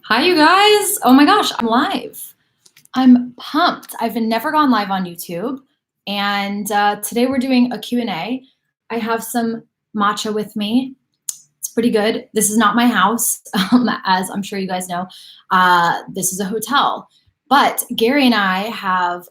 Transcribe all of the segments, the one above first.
Hi, you guys. Oh my gosh, I'm live. I'm pumped. I've never gone live on YouTube. And today we're doing a Q&A. I have some matcha with me. It's pretty good. This is not my house, as I'm sure you guys know. This is a hotel. But Gary and I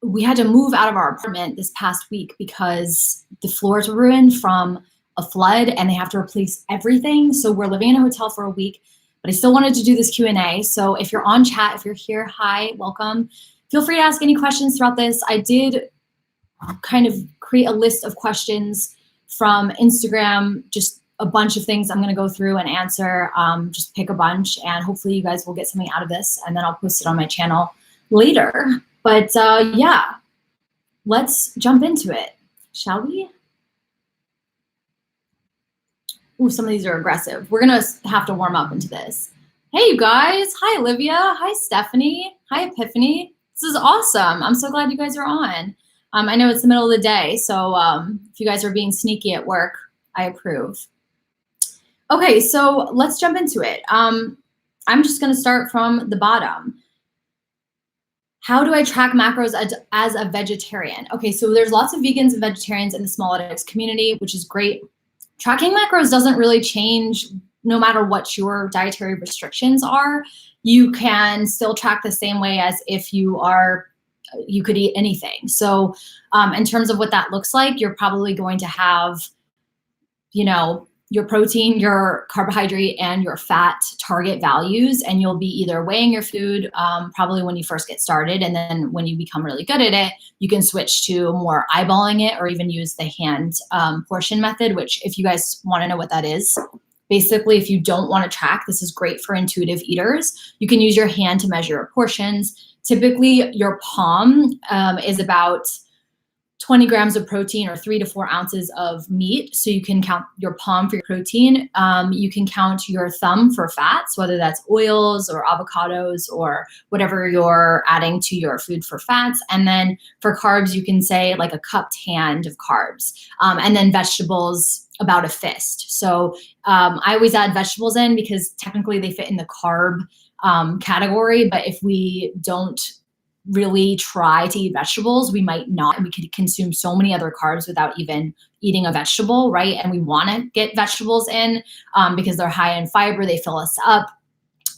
we had to move out of our apartment this past week because the floors were ruined from a flood and they have to replace everything. So we're living in a hotel for a week, but I still wanted to do this Q&A. So if you're on chat, if you're here, hi, welcome. Feel free to ask any questions throughout this. I did kind of create a list of questions from Instagram, just a bunch of things I'm gonna go through and answer. Just pick a bunch and hopefully you guys will get something out of this and then I'll post it on my channel later. But yeah, let's jump into it, shall we? Ooh, some of these are aggressive. We're gonna have to warm up into this. Hey, you guys. Hi, Olivia. Hi, Stephanie. Hi, Epiphany. This is awesome. I'm so glad you guys are on. I know it's the middle of the day, so if you guys are being sneaky at work, I approve. Okay, so let's jump into it. I'm just gonna start from the bottom. How do I track macros as a vegetarian? Okay, so there's lots of vegans and vegetarians in the Smalletics community, which is great. Tracking macros doesn't really change no matter what your dietary restrictions are. You can still track the same way as if you could eat anything. So in terms of what that looks like, you're probably going to have, your protein, your carbohydrate, and your fat target values, and you'll be either weighing your food probably when you first get started, and then when you become really good at it, you can switch to more eyeballing it or even use the hand portion method, which if you guys want to know what that is, basically if you don't want to track, this is great for intuitive eaters. You can use your hand to measure your portions. Typically your palm is about 20 grams of protein or 3 to 4 ounces of meat. So you can count your palm for your protein. You can count your thumb for fats, whether that's oils or avocados or whatever you're adding to your food for fats. And then for carbs, you can say like a cupped hand of carbs. And then vegetables, about a fist. So I always add vegetables in because technically they fit in the carb category. But if we don't really try to eat vegetables, we might not, and we could consume so many other carbs without even eating a vegetable, right? And we want to get vegetables in because they're high in fiber, they fill us up.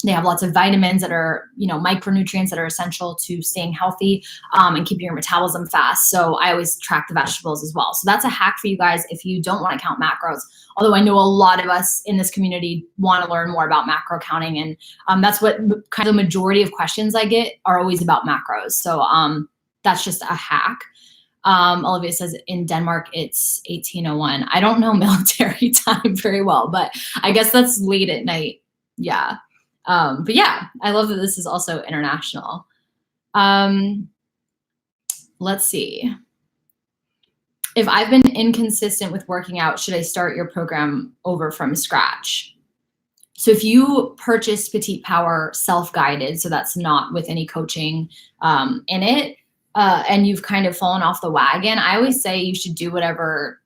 They have lots of vitamins that are, micronutrients that are essential to staying healthy and keeping your metabolism fast. So I always track the vegetables as well. So that's a hack for you guys if you don't want to count macros. Although I know a lot of us in this community want to learn more about macro counting. And that's what kind of the majority of questions I get are always about macros. So that's just a hack. Olivia says in Denmark, it's 1801. I don't know military time very well, but I guess that's late at night. Yeah. But yeah, I love that this is also international. Let's see. If I've been inconsistent with working out, should I start your program over from scratch? So if you purchase Petite Power self-guided, so that's not with any coaching in it, and you've kind of fallen off the wagon, I always say you should do whatever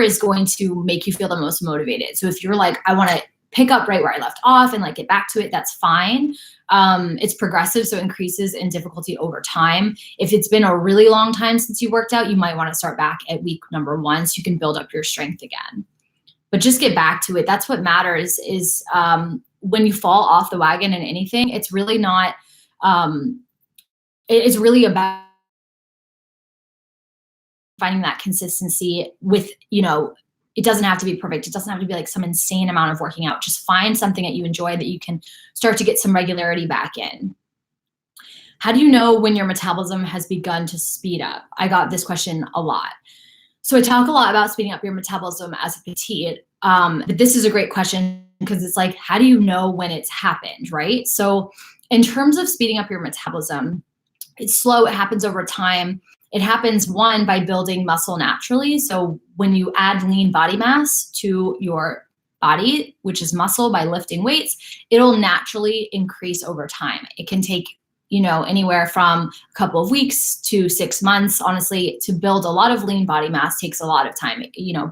is going to make you feel the most motivated. So if you're like, I want to pick up right where I left off and like get back to it, that's fine. It's progressive, so it increases in difficulty over time. If it's been a really long time since you worked out, you might want to start back at week number 1 so you can build up your strength again. But just get back to it. That's what matters is when you fall off the wagon in anything, it's really not, it's really about finding that consistency with, it doesn't have to be perfect. It doesn't have to be like some insane amount of working out. Just find something that you enjoy that you can start to get some regularity back in. How do you know when your metabolism has begun to speed up? I got this question a lot. So I talk a lot about speeding up your metabolism as a petite, but this is a great question because it's like, how do you know when it's happened, right? So in terms of speeding up your metabolism, it's slow, it happens over time. It happens, one, by building muscle naturally. So when you add lean body mass to your body, which is muscle, by lifting weights, it'll naturally increase over time. It can take anywhere from a couple of weeks to 6 months. Honestly, to build a lot of lean body mass takes a lot of time.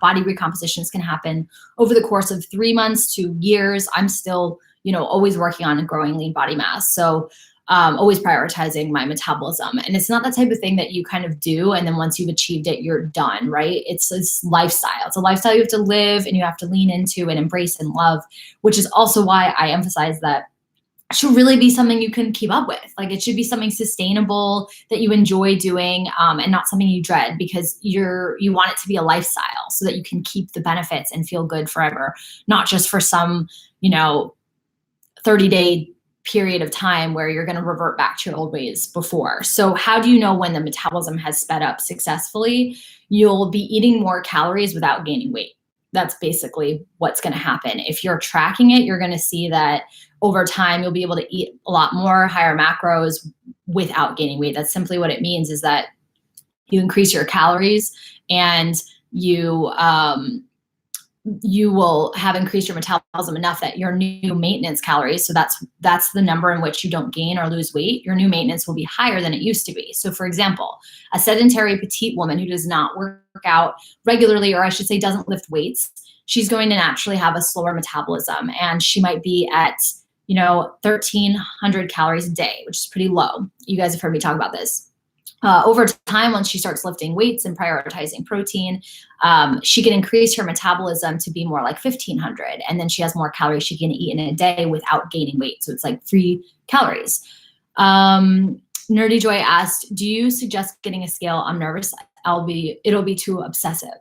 Body recompositions can happen over the course of 3 months to years. I'm still, always working on growing lean body mass. So always prioritizing my metabolism. And it's not that type of thing that you kind of do, and then once you've achieved it, you're done, right? It's lifestyle. It's a lifestyle you have to live and you have to lean into and embrace and love, which is also why I emphasize that it should really be something you can keep up with. Like, it should be something sustainable that you enjoy doing, and not something you dread, because you want it to be a lifestyle so that you can keep the benefits and feel good forever, not just for some, 30-day period of time where you're going to revert back to your old ways before. So how do you know when the metabolism has sped up successfully? You'll be eating more calories without gaining weight. That's basically what's going to happen. If you're tracking it, you're going to see that over time, you'll be able to eat a lot more, higher macros without gaining weight. That's simply what it means, is that you increase your calories and you will have increased your metabolism enough that your new maintenance calories, so that's the number in which you don't gain or lose weight, your new maintenance will be higher than it used to be. So for example, a sedentary petite woman who does not work out regularly, or I should say doesn't lift weights, she's going to naturally have a slower metabolism, and she might be at 1,300 calories a day, which is pretty low. You guys have heard me talk about this. Over time, once she starts lifting weights and prioritizing protein, she can increase her metabolism to be more like 1,500. And then she has more calories she can eat in a day without gaining weight. So it's like free calories. Nerdy Joy asked, do you suggest getting a scale? I'm nervous. It'll be too obsessive.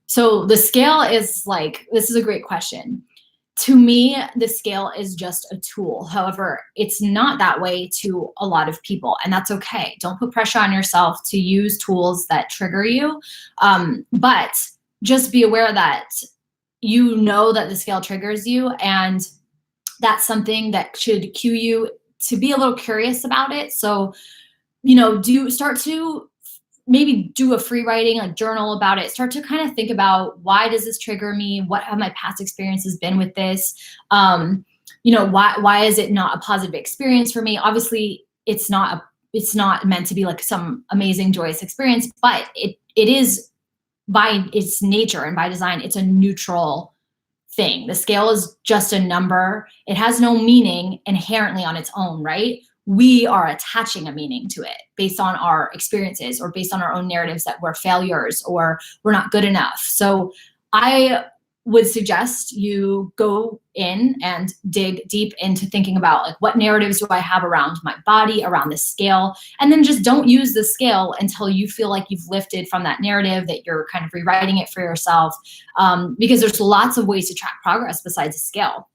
So the scale is this is a great question. To me, the scale is just a tool. However, it's not that way to a lot of people, and that's okay. Don't put pressure on yourself to use tools that trigger you. But just be aware that that the scale triggers you, and that's something that should cue you to be a little curious about it. So, start to maybe do a free writing, journal about it. Start to kind of think about, why does this trigger me? What have my past experiences been with this? Why is it not a positive experience for me? Obviously, it's not meant to be like some amazing, joyous experience, but it is, by its nature and by design, it's a neutral thing. The scale is just a number. It has no meaning inherently on its own, right? We are attaching a meaning to it based on our experiences or based on our own narratives that we're failures or we're not good enough. So I would suggest you go in and dig deep into thinking about, what narratives do I have around my body, around the scale, and then just don't use the scale until you feel like you've lifted from that narrative, that you're kind of rewriting it for yourself, because there's lots of ways to track progress besides the scale.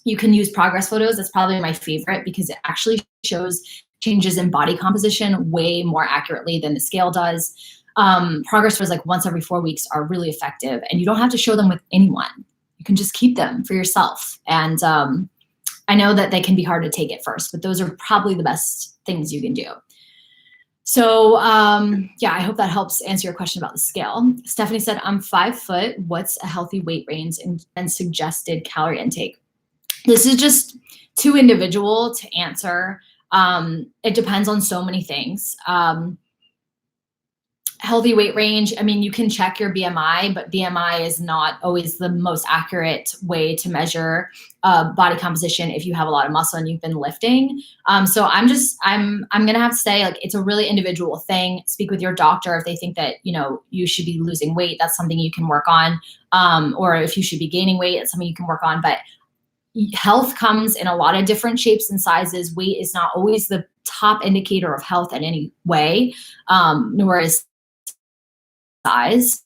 You can use progress photos. That's probably my favorite because it actually shows changes in body composition way more accurately than the scale does. Progress photos once every 4 weeks are really effective, and you don't have to show them with anyone. You can just keep them for yourself. And I know that they can be hard to take at first, but those are probably the best things you can do. So I hope that helps answer your question about the scale. Stephanie said, I'm 5 foot. What's a healthy weight range and suggested calorie intake? This is just too individual to answer. It depends on so many things. Healthy weight range, you can check your BMI, but BMI is not always the most accurate way to measure body composition if you have a lot of muscle and you've been lifting. So I'm gonna have to say, it's a really individual thing. Speak with your doctor if they think that you should be losing weight. That's something you can work on, or if you should be gaining weight, it's something you can work on. But health comes in a lot of different shapes and sizes. Weight is not always the top indicator of health in any way, nor is size.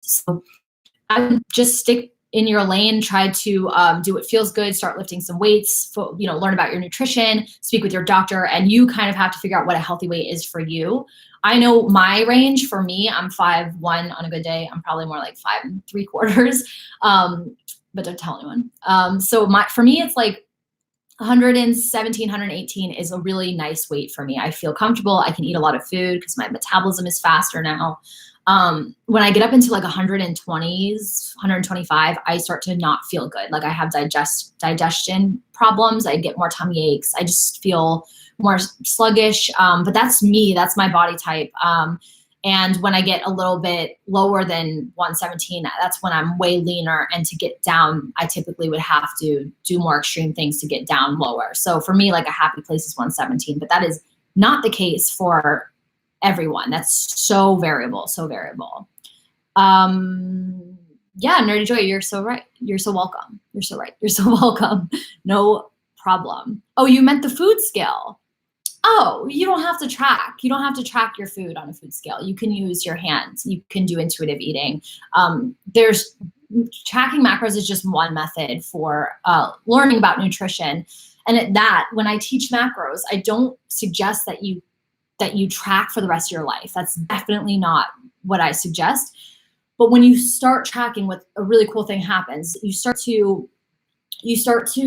So I would just stick in your lane, try to do what feels good, start lifting some weights, learn about your nutrition, speak with your doctor, and you kind of have to figure out what a healthy weight is for you. I know my range for me, I'm 5'1" on a good day. I'm probably more like 5 3/4. But don't tell anyone. So for me, it's 117, 118 is a really nice weight for me. I feel comfortable. I can eat a lot of food because my metabolism is faster now. When I get up into 120s, 125, I start to not feel good. I have digestion problems. I get more tummy aches. I just feel more sluggish. But that's me, that's my body type. And when I get a little bit lower than 117, that's when I'm way leaner. And to get down, I typically would have to do more extreme things to get down lower. So for me, like a happy place is 117, but that is not the case for everyone. That's so variable, so variable. Yeah, Nerdy Joy, you're so right. You're so welcome. You're so right. You're so welcome. No problem. Oh, you meant the food scale. Oh, you don't have to track. You don't have to track your food on a food scale. You can use your hands. You can do intuitive eating. There's tracking macros is just one method for learning about nutrition. And at that, when I teach macros, I don't suggest that you track for the rest of your life. That's definitely not what I suggest. But when you start tracking, what a really cool thing happens, you start to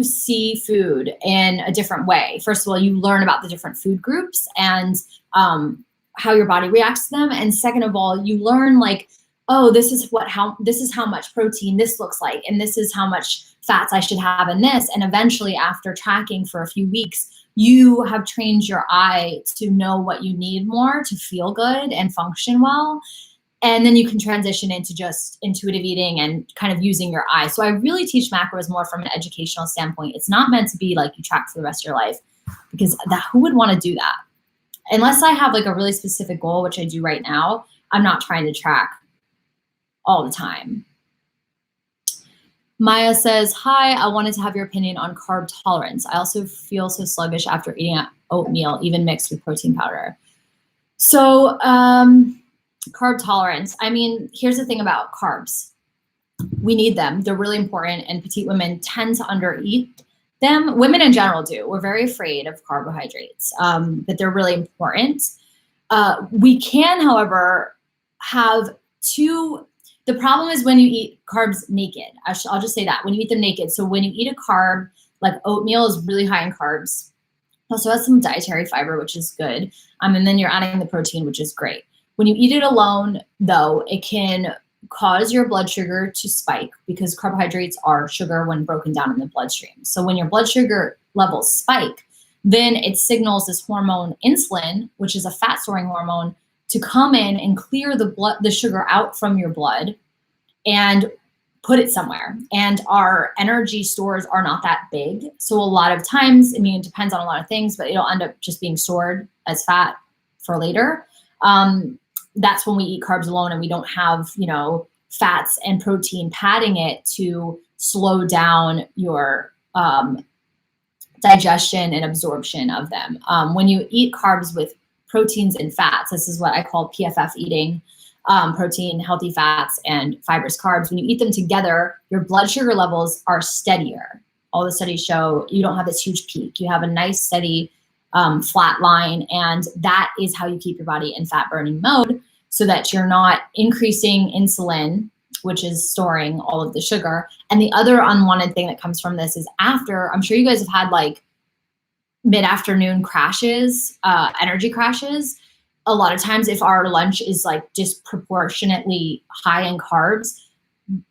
see food in a different way. First of all, you learn about the different food groups and how your body reacts to them. And second of all, you learn like, oh, this is how much protein this looks like, and this is how much fats I should have in this. And eventually, after tracking for a few weeks, you have trained your eye to know what you need more to feel good and function well. And then you can transition into just intuitive eating and kind of using your eye. So I really teach macros more from an educational standpoint. It's not meant to be like you track for the rest of your life, because who would want to do that? Unless I have like a really specific goal, which I do right now, I'm not trying to track all the time. Maya says, hi, I wanted to have your opinion on carb tolerance. I also feel so sluggish after eating oatmeal, even mixed with protein powder. So, carb tolerance. I mean, here's the thing about carbs. We need them. They're really important, and petite women tend to undereat them. Women in general do. We're very afraid of carbohydrates, but they're really important. We can, however, have the problem is when you eat carbs naked. I'll just say that. When you eat them naked. So when you eat a carb, like oatmeal is really high in carbs. Also has some dietary fiber, which is good. And then you're adding the protein, which is great. When you eat it alone, though, it can cause your blood sugar to spike, because carbohydrates are sugar when broken down in the bloodstream. So when your blood sugar levels spike, then it signals this hormone insulin, which is a fat storing hormone, to come in and clear the sugar out from your blood and put it somewhere. And our energy stores are not that big. So a lot of times, I mean, it depends on a lot of things, but it'll end up just being stored as fat for later. That's when we eat carbs alone and we don't have, fats and protein padding it to slow down your digestion and absorption of them. When you eat carbs with proteins and fats, this is what I call PFF eating, protein, healthy fats, and fibrous carbs. When you eat them together, your blood sugar levels are steadier. All the studies show you don't have this huge peak. You have a nice steady flat line, and that is how you keep your body in fat burning mode, so that you're not increasing insulin, which is storing all of the sugar. And the other unwanted thing that comes from this is after, I'm sure you guys have had like mid-afternoon crashes, energy crashes. A lot of times if our lunch is like disproportionately high in carbs,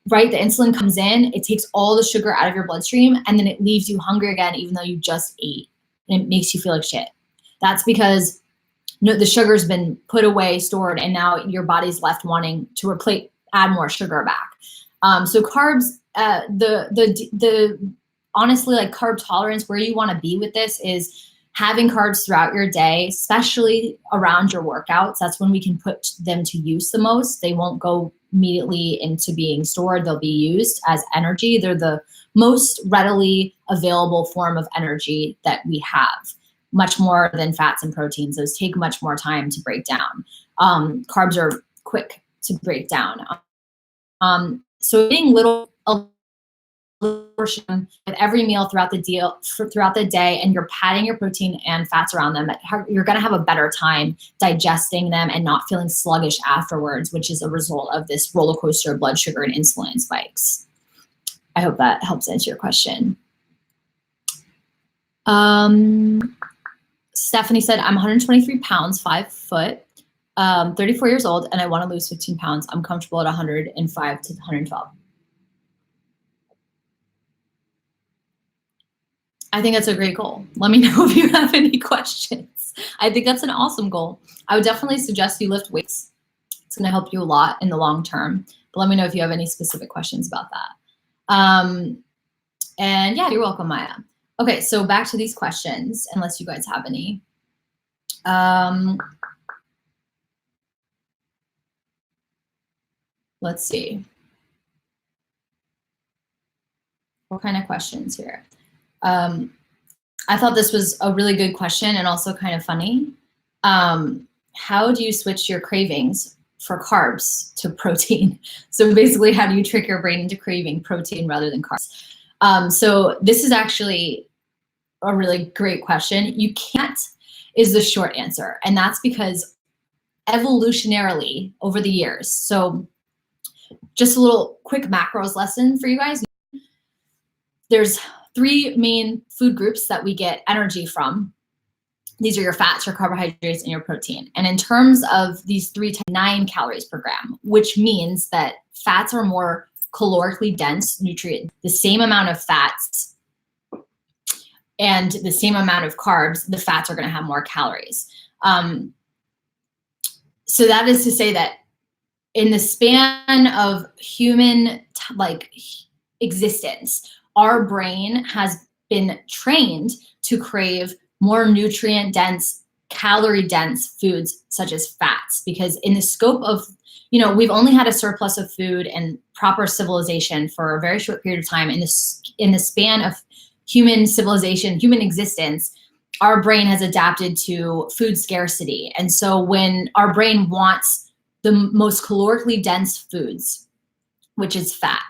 right, the insulin comes in, it takes all the sugar out of your bloodstream, and then it leaves you hungry again, even though you just ate. And it makes you feel like shit. That's because the sugar's been put away, stored, and now your body's left wanting to add more sugar back. So carbs, honestly, like carb tolerance, where you want to be with this is having carbs throughout your day, especially around your workouts. That's when we can put them to use the most. They won't go immediately into being stored. They'll be used as energy. They're the most readily available form of energy that we have, much more than fats and proteins. Those take much more time to break down. Carbs are quick to break down. So eating a portion with every meal throughout the day, and you're padding your protein and fats around them, you're going to have a better time digesting them and not feeling sluggish afterwards, which is a result of this roller coaster of blood sugar and insulin spikes. I hope that helps answer your question. Stephanie said, I'm 123 pounds, 5 foot, 34 years old, and I want to lose 15 pounds. I'm comfortable at 105 to 112. I think that's a great goal. Let me know if you have any questions. I think that's an awesome goal. I would definitely suggest you lift weights. It's going to help you a lot in the long term. But let me know if you have any specific questions about that. And yeah, you're welcome, Maya. Okay, so back to these questions, unless you guys have any. Let's see. What kind of questions here? I thought this was a really good question and also kind of funny. How do you switch your cravings for carbs to protein? So basically, how do you trick your brain into craving protein rather than carbs? So this is actually a really great question. You can't is the short answer. And that's because evolutionarily over the years, so just a little quick macros lesson for you guys. There's 3 main food groups that we get energy from. These are your fats, your carbohydrates, and your protein. And in terms of these 3 to 9 calories per gram, which means that fats are more calorically dense nutrient, the same amount of fats and the same amount of carbs, the fats are going to have more calories. So that is to say that in the span of human existence, our brain has been trained to crave more nutrient dense, calorie dense foods such as fats, because in the scope of, we've only had a surplus of food and proper civilization for a very short period of time. In the span of human civilization, human existence, our brain has adapted to food scarcity. And so when our brain wants the most calorically dense foods, which is fat,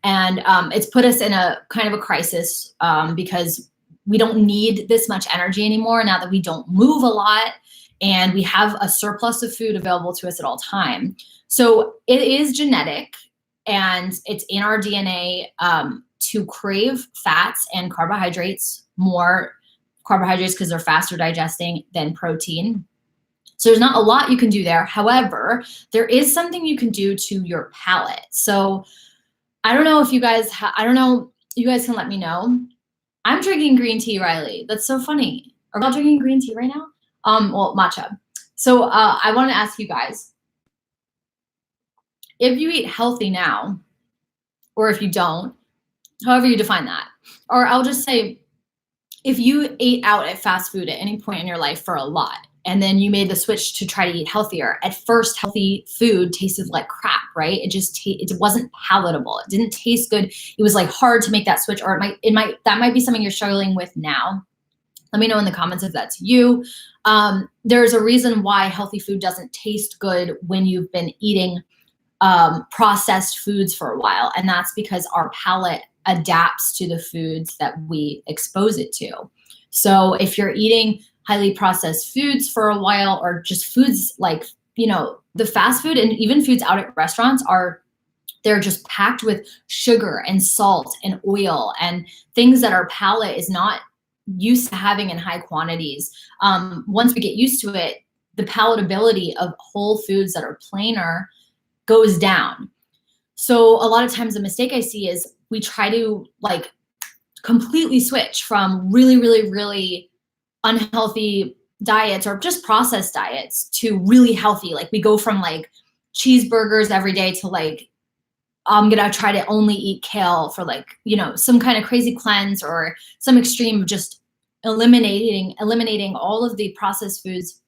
and it's put us in a kind of a crisis because we don't need this much energy anymore now that we don't move a lot and we have a surplus of food available to us at all time. So it is genetic and it's in our DNA to crave fats and carbohydrates, more carbohydrates because they're faster digesting than protein. So there's not a lot you can do there. However, there is something you can do to your palate. So I don't know if you guys, you guys can let me know. I'm drinking green tea, Riley. That's so funny. Are we all drinking green tea right now? Well, matcha. So I want to ask you guys, if you eat healthy now, or if you don't, however you define that, or I'll just say, if you ate out at fast food at any point in your life for a lot, and then you made the switch to try to eat healthier, at first healthy food tasted like crap, right? It wasn't palatable. It didn't taste good. It was like hard to make that switch, or that might be something you're struggling with now. Let me know in the comments if that's you. There's a reason why healthy food doesn't taste good when you've been eating processed foods for a while. And that's because our palate adapts to the foods that we expose it to. So if you're eating highly processed foods for a while, or just foods like, the fast food and even foods out at restaurants they're just packed with sugar and salt and oil and things that our palate is not used to having in high quantities. Once we get used to it, the palatability of whole foods that are plainer goes down. So a lot of times the mistake I see is we try to completely switch from really, really, really unhealthy diets or just processed diets to really healthy. We go from cheeseburgers every day to I'm gonna try to only eat kale for some kind of crazy cleanse or some extreme of just eliminating all of the processed foods.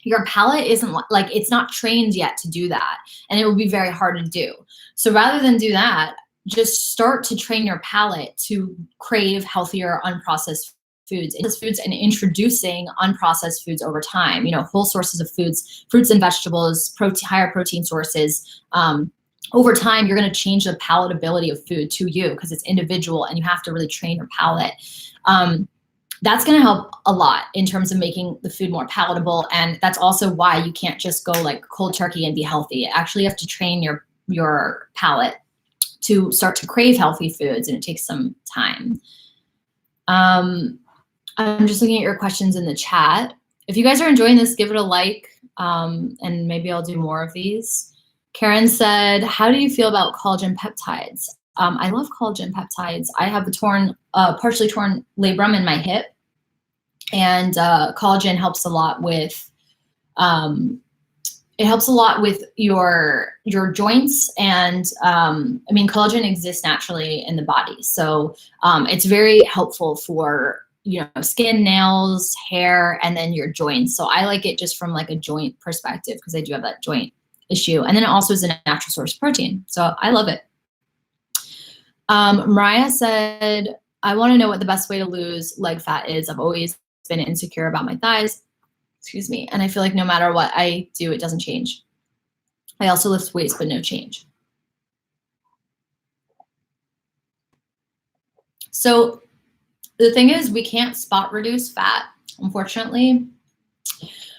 Your palate isn't it's not trained yet to do that, and it will be very hard to do. So rather than do that, just start to train your palate to crave healthier, unprocessed foods and introducing unprocessed foods over time. Whole sources of foods, fruits and vegetables, higher protein sources. Over time, you're going to change the palatability of food to you because it's individual, and you have to really train your palate. That's going to help a lot in terms of making the food more palatable. And that's also why you can't just go cold turkey and be healthy. Actually, you have to train your palate to start to crave healthy foods, and it takes some time. I'm just looking at your questions in the chat. If you guys are enjoying this, give it a like, and maybe I'll do more of these. Karen said, how do you feel about collagen peptides? I love collagen peptides. I have the partially torn labrum in my hip, and collagen helps a lot with it helps a lot with your joints, and I mean, collagen exists naturally in the body, so it's very helpful for skin, nails, hair, and then your joints. So I like it just from like a joint perspective because I do have that joint issue, and then it also is a natural source of protein, so I love it. Mariah said, I want to know what the best way to lose leg fat is. I've always been insecure about my thighs. Excuse me. And I feel like no matter what I do, it doesn't change. I also lift weights, but no change. So the thing is, we can't spot reduce fat, unfortunately.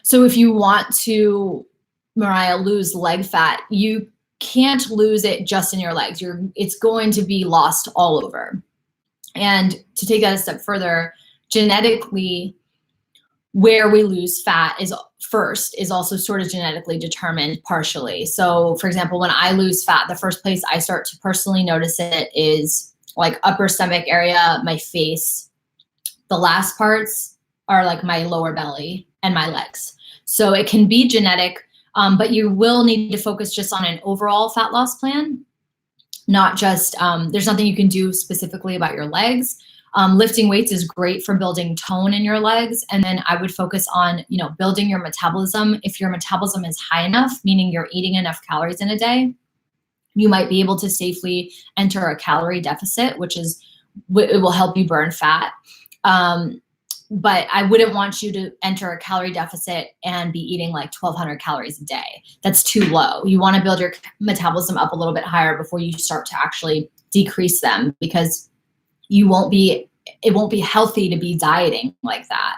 So if you want to, Mariah, lose leg fat, you can't lose it just in your legs. It's going to be lost all over. And to take that a step further, genetically, where we lose fat is also sort of genetically determined partially. So for example, when I lose fat, the first place I start to personally notice it is like upper stomach area, my face. The last parts are like my lower belly and my legs. So it can be genetic, but you will need to focus just on an overall fat loss plan, not just, there's nothing you can do specifically about your legs. Lifting weights is great for building tone in your legs. And then I would focus on, building your metabolism. If your metabolism is high enough, meaning you're eating enough calories in a day, you might be able to safely enter a calorie deficit, it will help you burn fat. But I wouldn't want you to enter a calorie deficit and be eating like 1,200 calories a day. That's too low. You want to build your metabolism up a little bit higher before you start to actually decrease them, because it won't be healthy to be dieting like that.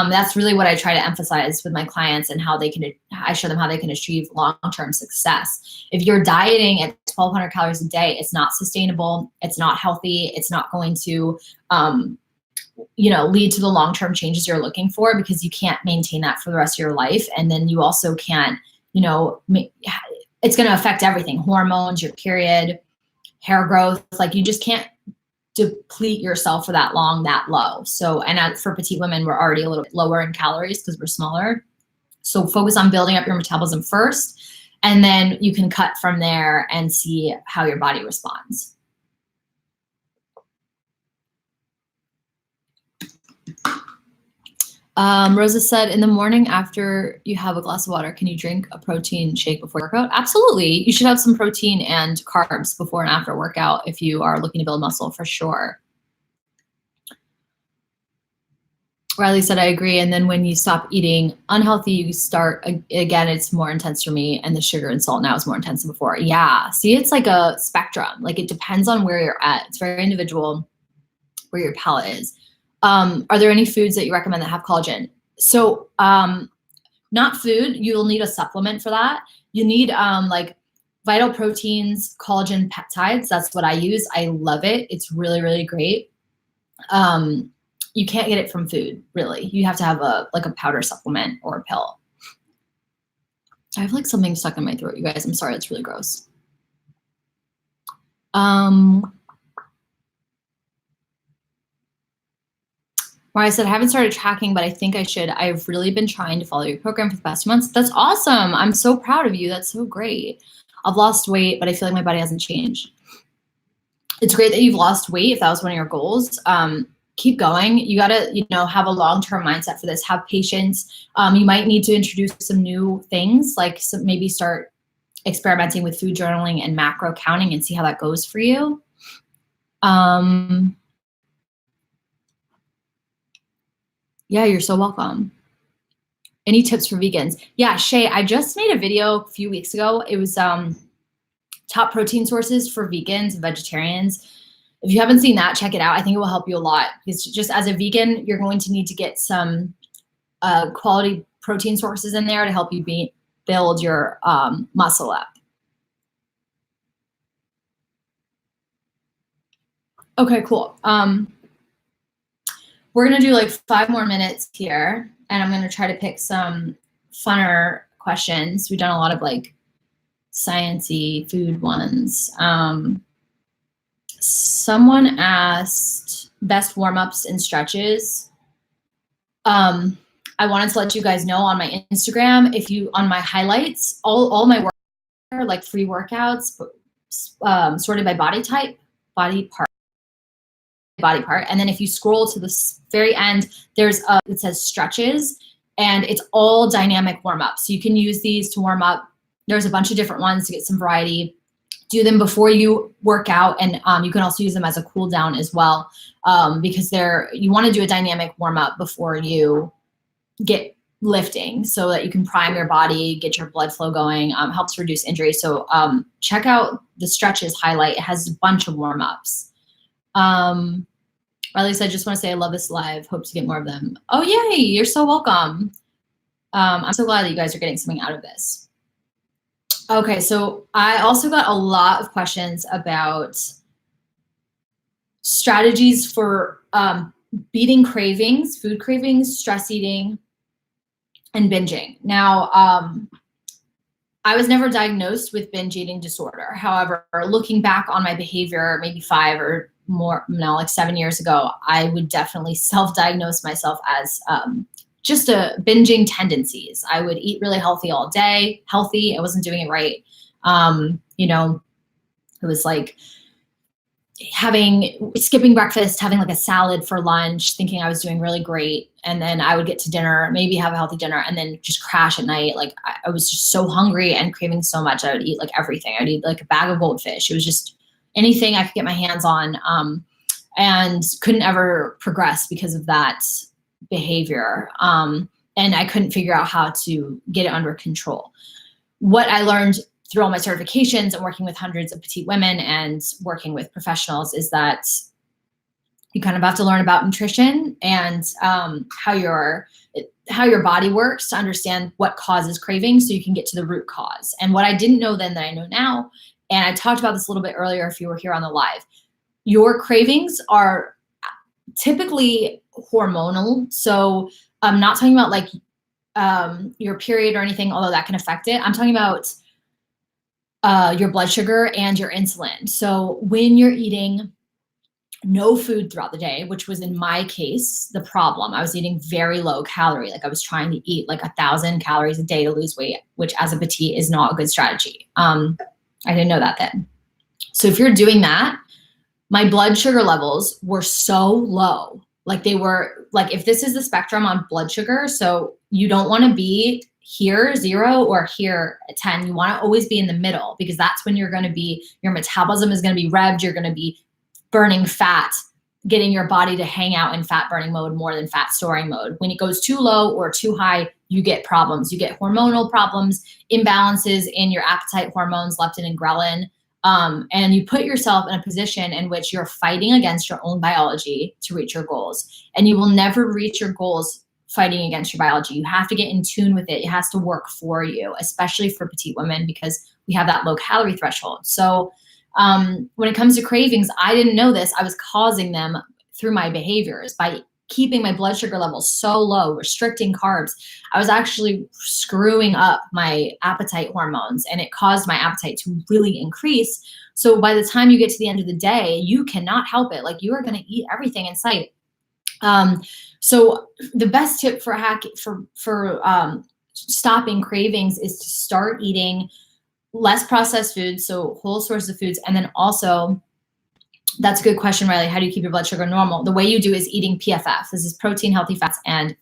That's really what I try to emphasize with my clients, and I show them how they can achieve long-term success. If you're dieting at 1,200 calories a day, it's not sustainable. It's not healthy. It's not going to, lead to the long-term changes you're looking for, because you can't maintain that for the rest of your life. And then you also can't, it's going to affect everything: hormones, your period, hair growth. Like, you just can't deplete yourself for that long, that low. So, and for petite women, we're already a little bit lower in calories because we're smaller. So focus on building up your metabolism first, and then you can cut from there and see how your body responds. Rosa said, in the morning after you have a glass of water, can you drink a protein shake before workout? Absolutely. You should have some protein and carbs before and after workout if you are looking to build muscle, for sure. Riley said, I agree. And then when you stop eating unhealthy, you start, again, it's more intense for me, and the sugar and salt now is more intense than before. Yeah. See, it's like a spectrum. Like, it depends on where you're at. It's very individual where your palate is. Are there any foods that you recommend that have collagen? So not food. You'll need a supplement for that. You need like Vital Proteins, collagen peptides. That's what I use. I love it. It's really, really great. You can't get it from food, really. You have to have a powder supplement or a pill. I have like something stuck in my throat, you guys. I'm sorry. It's really gross. Where I said, I haven't started tracking, but I think I should. I've really been trying to follow your program for the past 2 months. That's awesome. I'm so proud of you. That's so great. I've lost weight, but I feel like my body hasn't changed. It's great that you've lost weight if that was one of your goals. Keep going. You gotta, have a long-term mindset for this. Have patience. You might need to introduce some new things, like maybe start experimenting with food journaling and macro counting and see how that goes for you. Yeah, you're so welcome. Any tips for vegans? Yeah, Shay, I just made a video a few weeks ago. It was top protein sources for vegans and vegetarians. If you haven't seen that, check it out. I think it will help you a lot, because just as a vegan, you're going to need to get some quality protein sources in there to help you build your muscle up. Okay, cool. We're gonna do like 5 more minutes here, and I'm gonna try to pick some funner questions. We've done a lot of like sciencey food ones. Someone asked best warm-ups and stretches. I wanted to let you guys know on my Instagram, if you, on my highlights, all my work are like free workouts, sorted by body type, body part. And then if you scroll to the very end, there's it says stretches, and it's all dynamic warm-ups. So you can use these to warm up. There's a bunch of different ones to get some variety. Do them before you work out, and you can also use them as a cool down as well, because you want to do a dynamic warm-up before you get lifting, so that you can prime your body, get your blood flow going, helps reduce injury. So check out the stretches highlight. It has a bunch of warm-ups. Riley said, just want to say I love this live. Hope to get more of them. Oh, yay. You're so welcome. I'm so glad that you guys are getting something out of this. Okay, so I also got a lot of questions about strategies for beating cravings, food cravings, stress eating, and binging. Now, I was never diagnosed with binge eating disorder. However, looking back on my behavior, maybe 5 or more, no, like 7 years ago, I would definitely self-diagnose myself as just a binging tendencies. I would eat really healthy all day, healthy. I wasn't doing it right. You know, it was like skipping breakfast, having like a salad for lunch, thinking I was doing really great. And then I would get to dinner, maybe have a healthy dinner, and then just crash at night. Like I was just so hungry and craving so much. I would eat like everything. I'd eat like a bag of goldfish. It was just anything I could get my hands on, and couldn't ever progress because of that behavior. And I couldn't figure out how to get it under control. What I learned through all my certifications and working with hundreds of petite women and working with professionals is that you kind of have to learn about nutrition and how your body works to understand what causes cravings, so you can get to the root cause. And what I didn't know then that I know now, and I talked about this a little bit earlier if you were here on the live, your cravings are typically hormonal. So I'm not talking about like your period or anything, although that can affect it. I'm talking about your blood sugar and your insulin. So when you're eating no food throughout the day, which was in my case the problem, I was eating very low calorie. Like I was trying to eat like 1,000 calories a day to lose weight, which as a petite is not a good strategy. I didn't know that then. So if you're doing that, my blood sugar levels were so low. Like they were, like if this is the spectrum on blood sugar, so you don't want to be here 0 or here at 10. You want to always be in the middle, because that's when you're going to be, your metabolism is going to be revved. You're going to be burning fat, getting your body to hang out in fat burning mode more than fat storing mode. When it goes too low or too high, you get problems. You get hormonal problems, imbalances in your appetite hormones, leptin and ghrelin. And you put yourself in a position in which you're fighting against your own biology to reach your goals. And you will never reach your goals fighting against your biology. You have to get in tune with it. It has to work for you, especially for petite women, because we have that low calorie threshold. So when it comes to cravings, I didn't know this. I was causing them through my behaviors by keeping my blood sugar levels so low, restricting carbs. I was actually screwing up my appetite hormones, and it caused my appetite to really increase. So by the time you get to the end of the day, you cannot help it. Like you are going to eat everything in sight. So the best tip for stopping cravings is to start eating less processed foods, so whole sources of foods. And then also, that's a good question, Riley. How do you keep your blood sugar normal? The way you do is eating PFF. This is protein, healthy fats, and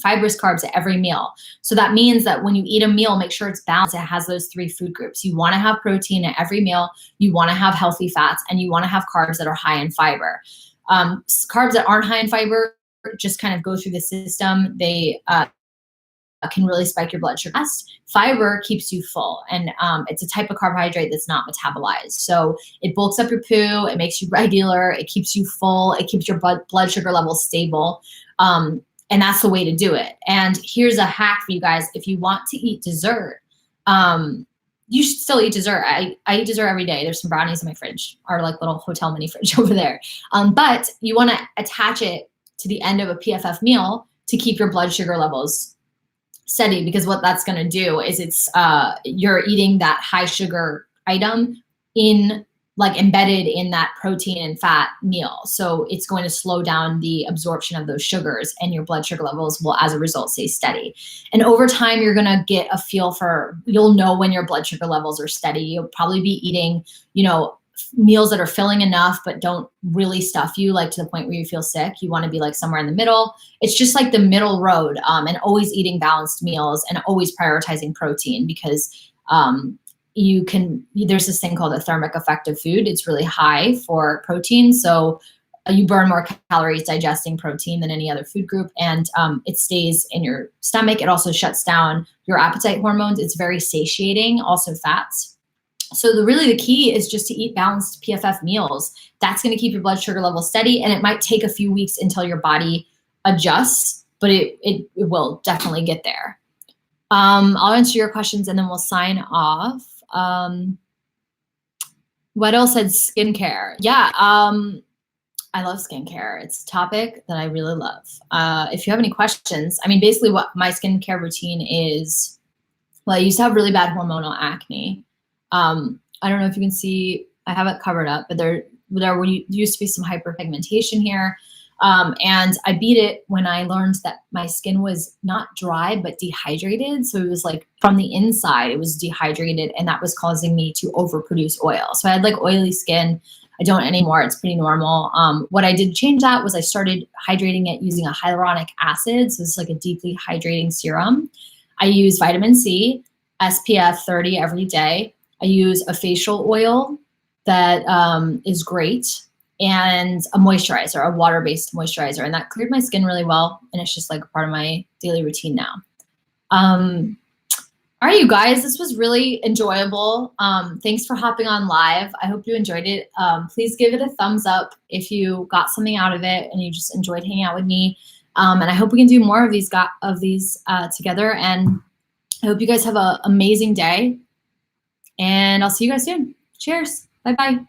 fibrous carbs at every meal. So that means that when you eat a meal, make sure it's balanced. It has those 3 food groups. You want to have protein at every meal. You want to have healthy fats, and you want to have carbs that are high in fiber. Carbs that aren't high in fiber just kind of go through the system. They can really spike your blood sugar. Fiber keeps you full, and it's a type of carbohydrate that's not metabolized. So it bulks up your poo, it makes you regular, it keeps you full, it keeps your blood sugar levels stable, and that's the way to do it. And here's a hack for you guys. If you want to eat dessert, you should still eat dessert. I eat dessert every day. There's some brownies in my fridge, our like little hotel mini fridge over there. But you want to attach it to the end of a PFF meal to keep your blood sugar levels steady, because what that's going to do is you're eating that high sugar item in like embedded in that protein and fat meal. So it's going to slow down the absorption of those sugars, and your blood sugar levels will, as a result, stay steady. And over time, you're going to get a feel for, you'll know when your blood sugar levels are steady. You'll probably be eating, you know, meals that are filling enough, but don't really stuff you, like to the point where you feel sick. You want to be like somewhere in the middle. It's just like the middle road, and always eating balanced meals and always prioritizing protein, because there's this thing called a thermic effect of food. It's really high for protein. So you burn more calories digesting protein than any other food group, and it stays in your stomach. It also shuts down your appetite hormones. It's very satiating, also fats. So really the key is just to eat balanced PFF meals. That's going to keep your blood sugar level steady, and it might take a few weeks until your body adjusts, but it will definitely get there. I'll answer your questions and then we'll sign off. Weddell said skincare. Yeah, I love skincare. It's a topic that I really love. If you have any questions, I mean, basically what my skincare routine is, well, I used to have really bad hormonal acne. I don't know if you can see, I have it covered up, but there used to be some hyperpigmentation here. And I beat it when I learned that my skin was not dry, but dehydrated. So it was like from the inside, it was dehydrated, and that was causing me to overproduce oil. So I had like oily skin. I don't anymore. It's pretty normal. What I did change that was I started hydrating it using a hyaluronic acid. So it's like a deeply hydrating serum. I use vitamin C, SPF 30 every day. I use a facial oil that is great, and a moisturizer, a water-based moisturizer. And that cleared my skin really well. And it's just like part of my daily routine now. All right, you guys, this was really enjoyable. Thanks for hopping on live. I hope you enjoyed it. Please give it a thumbs up if you got something out of it and you just enjoyed hanging out with me. And I hope we can do more of these together. And I hope you guys have an amazing day. And I'll see you guys soon. Cheers. Bye-bye.